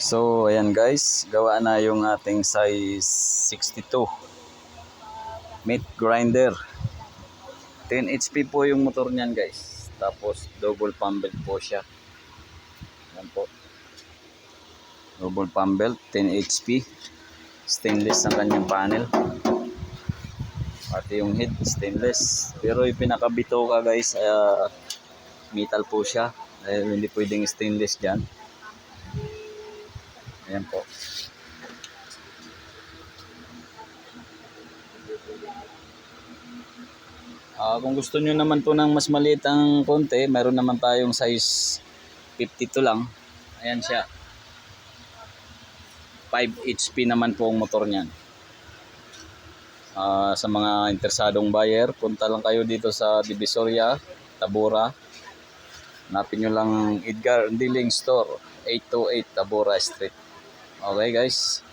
So ayan guys, gawa na yung ating size 62 meat grinder. 10 HP po yung motor niyan guys. Tapos double pump belt po siya. Ayan po. Double pump belt, 10 HP. Stainless ang kanyang panel. Pati yung head stainless. Pero yung pinakabito ka guys, metal po siya. Hindi pwedeng stainless dyan. Ayan po. Kung gusto nyo naman po ng mas maliit ang konti, meron naman tayong size 52 lang. Ayan siya. 5 HP naman po ang motor niyan. Sa mga interesadong buyer, punta lang kayo dito sa Divisoria, Tabora. Hanapin nyo lang Edgar Dealing Store, 828 Tabora Street. Okay guys.